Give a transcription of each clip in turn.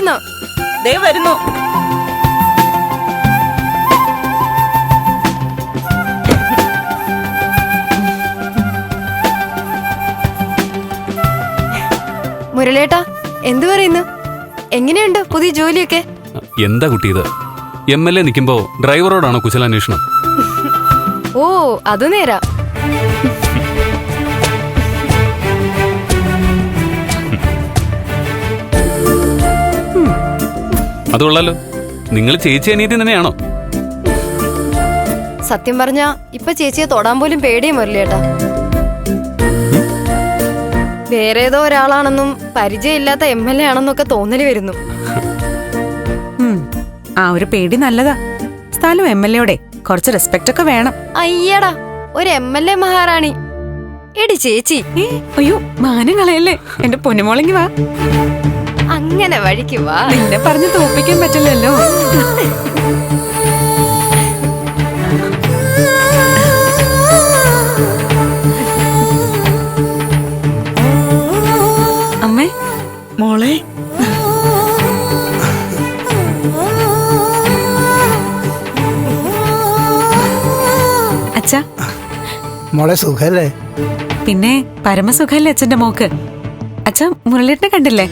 വരുന്നു. ദേ വരുന്നു. മുരളേട്ടാ, എന്തു പറയുന്നു? എങ്ങനെയുണ്ട് പുതിയ ജോലിയൊക്കെ? എന്താ കുട്ടി ഇത്? MLA നിൽക്കുമ്പോ ഡ്രൈവറോടാണോ കുശലാന്വേഷണം? ഓ, അത് നേരാ. അതുകൊള്ളാലോ. നിങ്ങൾ ചേച്ചി അനിയത്തി തന്നെയാണോ? സത്യം പറഞ്ഞാ ഇപ്പൊ ചേച്ചിയെ തൊടാൻ പോലും പേടിയ മുരളിയേട്ടാ. വേറെ ഏതോ ഒരാളാണെന്നും പരിചയമില്ലാത്ത MLA ആണെന്നൊക്കെ തോന്നല് വരുന്നു. ആ ഒരു പേടി നല്ലതാ. സ്ഥലം MLA കുറച്ച് റെസ്പെക്ട് ഒക്കെ വേണം. അയ്യടാ, ഒരു MLA മഹാറാണി. എടി ചേച്ചി. അയ്യോ, മാനം കളയല്ലേ എന്റെ പൊന്നുമോളെങ്കി വാ. അങ്ങനെ വഴിക്ക് വാ. നിന്നെ പറഞ്ഞ് തോപ്പിക്കാൻ പറ്റില്ലല്ലോ. അമ്മേ, മോളെ. അച്ഛാ, മോളെ സുഖല്ലേ? പിന്നെ പരമസുഖല്ലേ അച്ഛന്റെ മോക്ക്. അച്ഛാ, മുരളിയേട്ടനെ കണ്ടില്ലേ?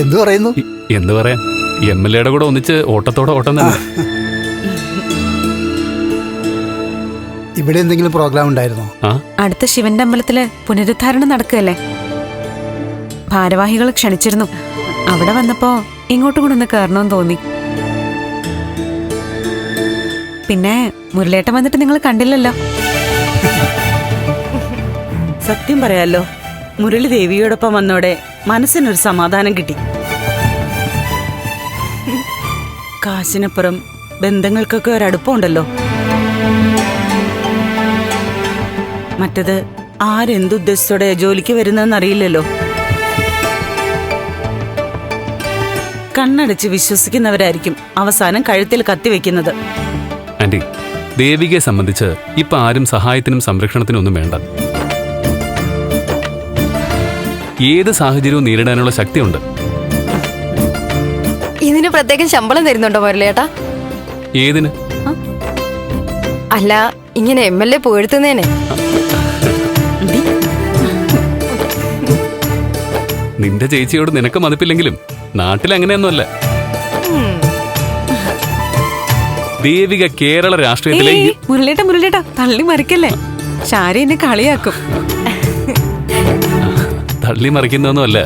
എന്തു പറയുന്നു? എന്ത് പറയാൻ, MLA കൂടെ ഒന്നിച്ച് ഓട്ടത്തോടെ ഓട്ടം തന്നെ. ഇവിടെ എന്തെങ്കിലും പ്രോഗ്രാം ഉണ്ടായിരുന്നോ? അടുത്ത ശിവന്റെ അമ്പലത്തില് പുനരുദ്ധാരണം നടക്കുകയല്ലേ. ഭാരവാഹികൾ ക്ഷണിച്ചിരുന്നു. അവിടെ വന്നപ്പോ ഇങ്ങോട്ടും കൂടെ ഒന്ന് കയറണമെന്ന് തോന്നി. പിന്നെ മുരളിയേട്ടൻ വന്നിട്ട് നിങ്ങൾ കണ്ടില്ലല്ലോ. സത്യം പറയാലോ, മുരളി ദേവിയോടൊപ്പം വന്നോടെ മനസ്സിനൊരു സമാധാനം കിട്ടി. കാശിനപ്പുറം ബന്ധങ്ങൾക്കൊക്കെ ഒരടുപ്പമുണ്ടല്ലോ. മറ്റത് ആരെന്തുദ്ദേശത്തോടെ ജോലിക്ക് വരുന്നതെന്ന് അറിയില്ലല്ലോ. കണ്ണടച്ച് വിശ്വസിക്കുന്നവരായിരിക്കും അവസാനം കഴുത്തിൽ കത്തിവെക്കുന്നത്. ആന്റി, ദേവികയെ സംബന്ധിച്ച് ഇപ്പൊ ആരും സഹായത്തിനും സംരക്ഷണത്തിനും ഒന്നും വേണ്ട. ഏത് സാഹചര്യവും നേരിടാനുള്ള ശക്തിയുണ്ട്. ഇതിന് പ്രത്യേകം ശമ്പളം തരുന്നുണ്ടോ മുരളിയേട്ടാ? ഏതിന്? അല്ല, ഇങ്ങനെ MLA പുകഴ്ത്തുന്നേനെ. നിന്റെ ചേച്ചിയോട് നിനക്ക് മതിപ്പില്ലെങ്കിലും നാട്ടിൽ അങ്ങനെയൊന്നുമല്ല. ദേവിക കേരള രാഷ്ട്രീയത്തിലെ മുരളിയേട്ടാ തള്ളി മറിക്കല്ലേ. ഷാരി എന്നെ കളിയാക്കും. തള്ളി മറിക്കുന്നൊന്നുമല്ല,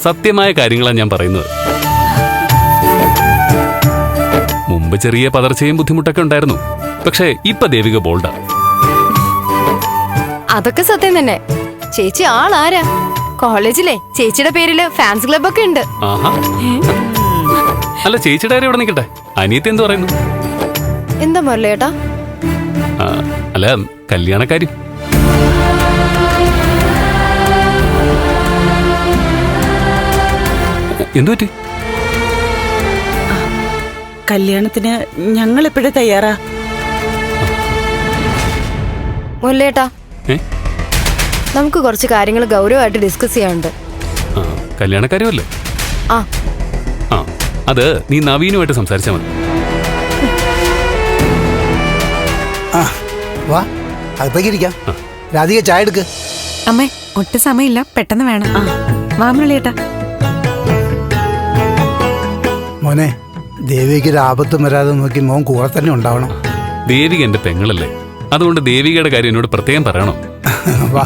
സത്യമായ കാര്യങ്ങളാണ് ഞാൻ പറയുന്നത്. മുമ്പ് ചെറിയ പതർച്ചയും ബുദ്ധിമുട്ടൊക്കെ ഉണ്ടായിരുന്നു. പക്ഷേ ഇപ്പൊ ദേവിക ബോൾഡാ. അതൊക്കെ സത്യം തന്നെ. ചേച്ചി ആളാരാ? കോളേജിലെ ചേച്ചിയുടെ പേരില് ഫാൻസ് ക്ലബ് ഒക്കെ ഉണ്ട്. ആഹാ. അല്ല, ചേച്ചിയുടെ കാര്യം ഇവിടെ നിൽക്കട്ടെ. അനിയത്തി എന്ത് പറയുന്നു? എന്താ മുരളിയേട്ടാ? അല്ല, കല്യാണക്കാര്യം. എന്തു പറ്റി? കല്യാണത്തിന് ഞങ്ങൾ എപ്പോഴും തയ്യാറാ. മുരളിയേട്ടാ, നമുക്ക് കുറച്ച് കാര്യങ്ങൾ ഗൗരവമായിട്ട് ഡിസ്കസ് ചെയ്യാനുണ്ട്. കല്യാണക്കാര്യമല്ലേ? ആ, അത് നീ നവീനുമായിട്ട് സംസാരിച്ചാൽ മതി. വാ, അകത്തേക്ക് ഇരിക്കാം. രാധിക, ചായ എടുക്ക്. അമ്മേ, ഒട്ടും സമയമില്ല, പെട്ടെന്ന് വേണം. വാ മുരളിയേട്ടാ. മോനെ, ദേവിക്ക് ഒരു ആപത്തും വരാതെ നോക്കി മോൻ കൂടെ തന്നെ ഉണ്ടാവണം. ദേവിക എന്റെ പെങ്ങളല്ലേ, അതുകൊണ്ട് ദേവികയുടെ കാര്യം എന്നോട് പ്രത്യേകം പറയണോ? വാ.